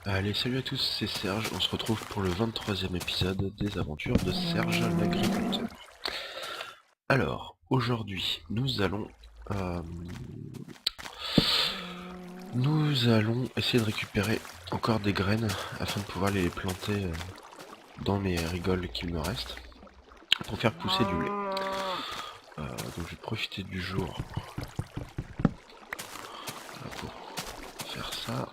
Allez, salut à tous, c'est Serge, on se retrouve pour le 23e épisode des aventures de Serge l'agriculteur. Alors, aujourd'hui, euh, nous allons essayer de récupérer encore des graines afin de pouvoir les planter dans mes rigoles qu'il me reste pour faire pousser du blé. Donc je vais profiter du jour pour faire ça.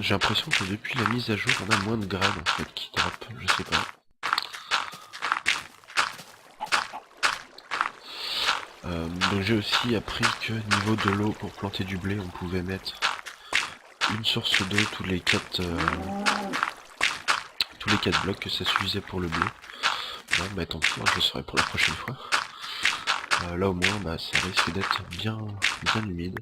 J'ai l'impression que depuis la mise à jour, on a moins de graines en fait qui drop, je sais pas. Donc j'ai aussi appris que niveau de l'eau pour planter du blé, on pouvait mettre une source d'eau tous les 4 blocs, que ça suffisait pour le blé. Bon bah tant pis, je le saurai pour la prochaine fois. Là au moins bah, ça risque d'être bien humide.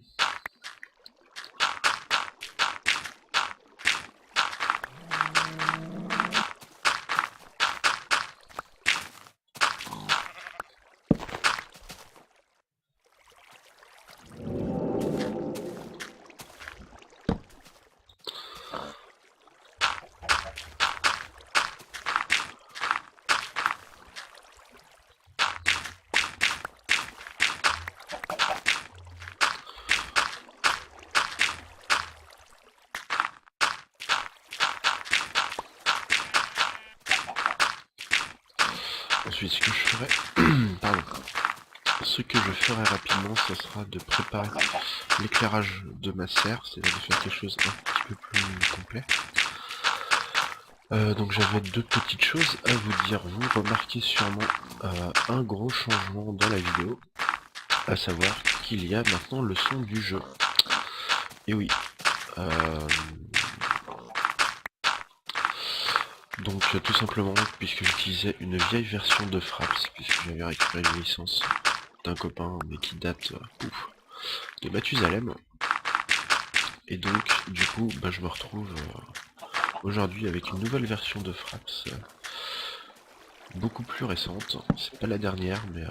Ensuite ce que je ferai pardon. Ce que je ferai rapidement, ce sera de préparer l'éclairage de ma serre, c'est-à-dire de faire quelque chose un petit peu plus complet. Donc j'avais deux petites choses à vous dire. Vous remarquez sûrement un gros changement dans la vidéo, à savoir qu'il y a maintenant le son du jeu. Et oui. Donc tout simplement puisque j'utilisais une vieille version de Fraps, puisque j'avais récupéré une licence d'un copain mais qui date de Mathusalem. Et donc du coup bah, je me retrouve aujourd'hui avec une nouvelle version de Fraps, beaucoup plus récente. C'est pas la dernière mais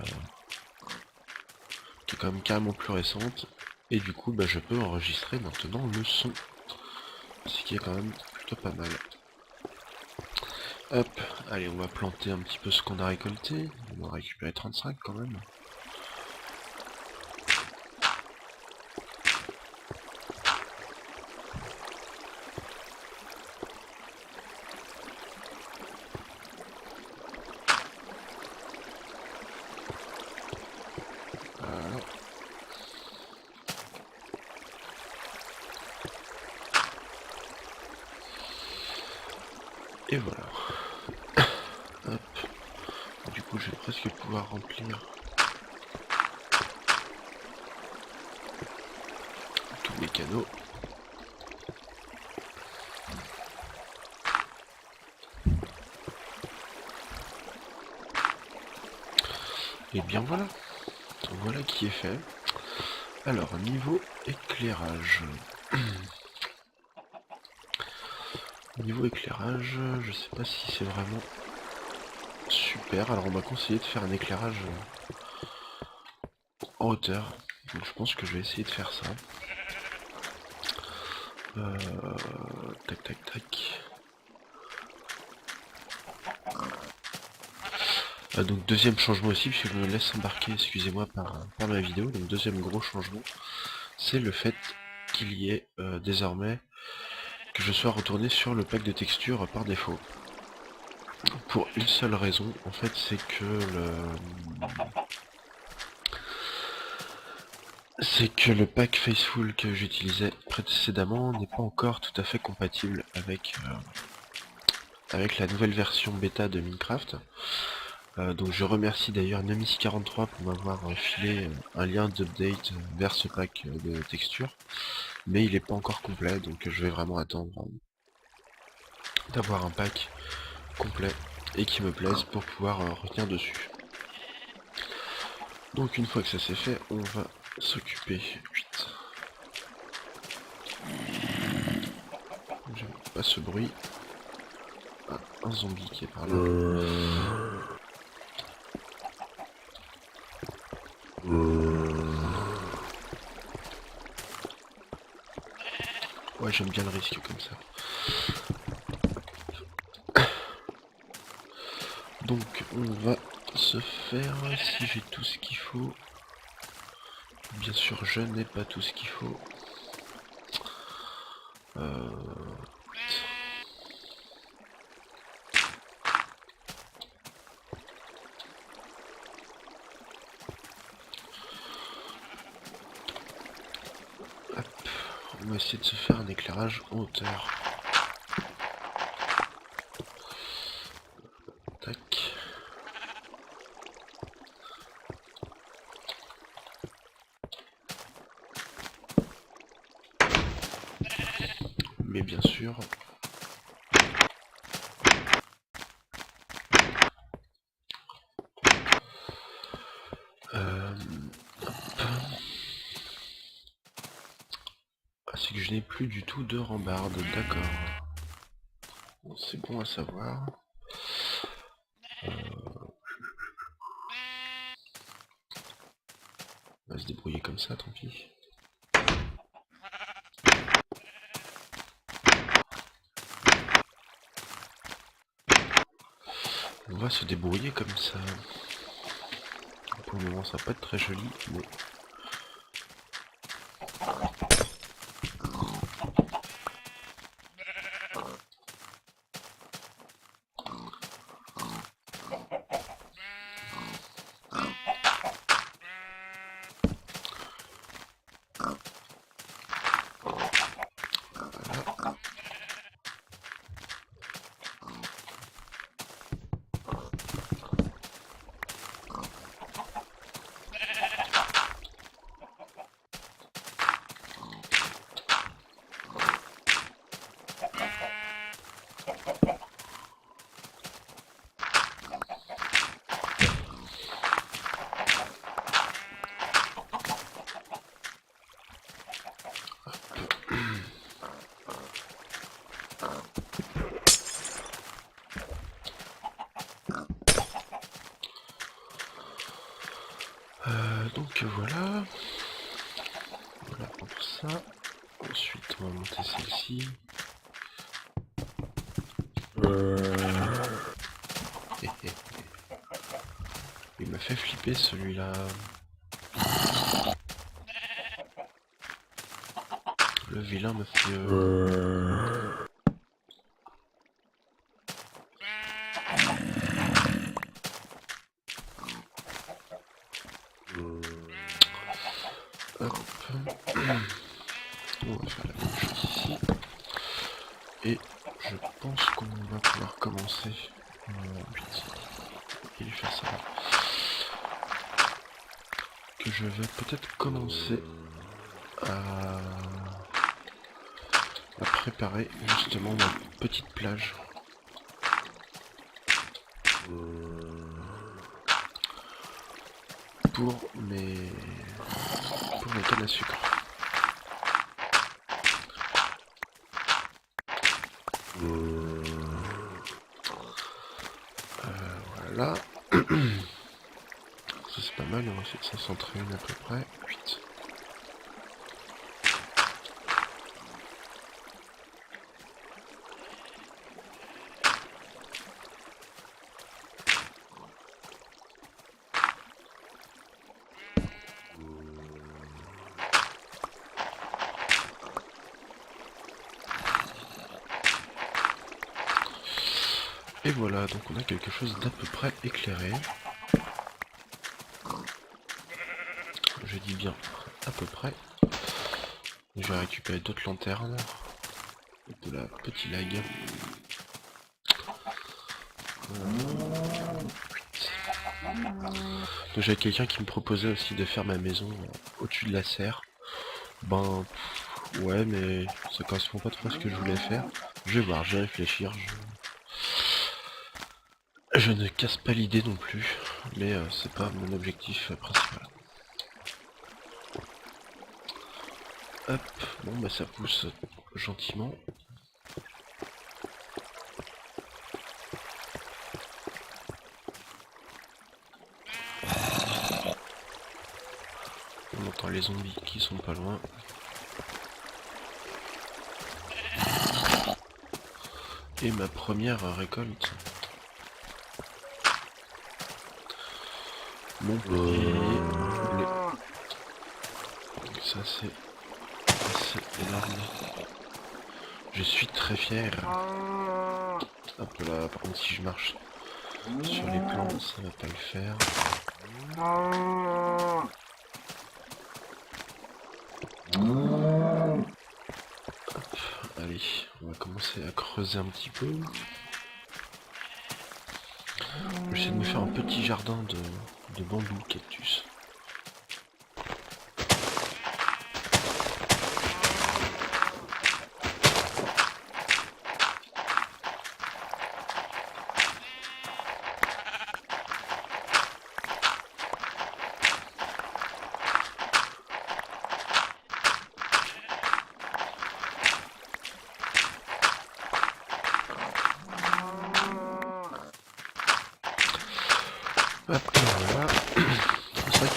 qui est quand même carrément plus récente. Et du coup bah, je peux enregistrer maintenant le son, ce qui est quand même plutôt pas mal. Hop, allez on va planter un petit peu ce qu'on a récolté. On va récupérer 35 quand même. Voilà. Et voilà. Hop. Du coup je vais presque pouvoir remplir tous les canaux. Et bien voilà. Voilà qui est fait. Alors niveau éclairage. Niveau éclairage, je sais pas si c'est vraiment super. Alors on m'a conseillé de faire un éclairage en hauteur. Donc je pense que je vais essayer de faire ça. Tac tac tac. Donc deuxième changement aussi, puisque je me laisse embarquer, excusez-moi, par ma vidéo. Donc deuxième gros changement, c'est le fait qu'il y ait désormais que je sois retourné sur le pack de textures par défaut. Pour une seule raison, en fait, c'est que le pack Faceful que j'utilisais précédemment n'est pas encore tout à fait compatible avec la nouvelle version bêta de Minecraft. Donc je remercie d'ailleurs Nemis43 pour m'avoir filé un lien d'update vers ce pack de textures. Mais il n'est pas encore complet, donc je vais vraiment attendre d'avoir un pack complet et qui me plaise pour pouvoir revenir dessus. Donc une fois que ça c'est fait, on va s'occuper. pas ce bruit. Ah, un zombie qui est par là. Ouais, j'aime bien le risque comme ça. Donc on va se faire, si j'ai tout ce qu'il faut. Bien sûr je n'ai pas tout ce qu'il faut. Hop. On va essayer de se faire un éclairage en hauteur. Tac. Mais bien sûr, c'est que je n'ai plus du tout de rambarde, d'accord. Bon, c'est bon à savoir. On va se débrouiller comme ça, tant pis. On va se débrouiller comme ça. Pour le moment, ça va pas être très joli, mais... donc voilà. Voilà pour ça. Ensuite, on va monter celle-ci. Il m'a fait flipper celui-là. Le vilain me fait... Hop. On va faire la même chose ici. Et je pense qu'on va pouvoir commencer. Il fait ça. Que je vais peut-être commencer à préparer justement ma petite plage. Pour mes cannes à sucre. Voilà. Ça c'est pas mal, on va essayer de s'en centrer une à peu près. 8. Et voilà, donc on a quelque chose d'à peu près éclairé. Je dis bien à peu près. Je vais récupérer d'autres lanternes. De la petite lag. Donc j'avais quelqu'un qui me proposait aussi de faire ma maison au-dessus de la serre. Ben ouais, mais ça correspond pas trop à ce que je voulais faire. Je vais voir, je vais réfléchir. Je ne casse pas l'idée non plus, mais c'est pas mon objectif principal. Hop, bon bah ça pousse gentiment. Oh, les zombies qui sont pas loin. Et ma première récolte. Mon premier blé. Ça c'est énorme. Je suis très fier. Hop là, par contre si je marche sur les plants, ça va pas le faire. Hop, allez, on va commencer à creuser un petit peu. Je vais essayer de me faire un petit jardin de bambou cactus. Hop, voilà. C'est vrai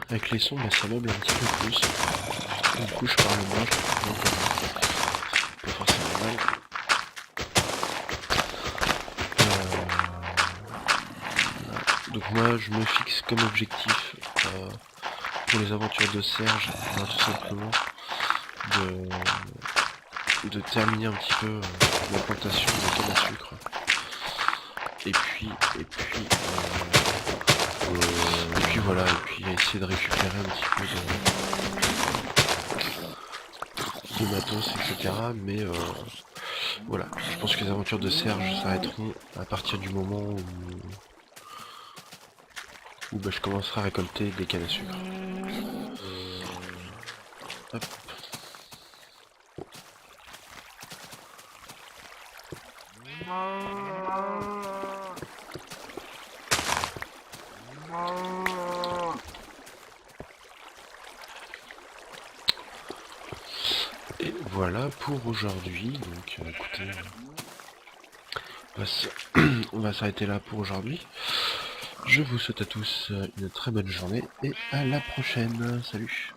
qu'avec les sons, bah, ça meuble un petit peu plus. Du coup, je parle moins, je trouve pas forcément mal. Donc moi, je me fixe comme objectif pour les aventures de Serge, tout simplement de terminer un petit peu l'implantation de canne à sucre. Et puis voilà, et puis essayer de récupérer un petit peu de matos, etc. Mais voilà, je pense que les aventures de Serge s'arrêteront à partir du moment où bah, je commencerai à récolter des cannes à sucre. Hop. Et voilà pour aujourd'hui, donc écoutez, on va s'arrêter là pour aujourd'hui. Je vous souhaite à tous une très bonne journée et à la prochaine. Salut!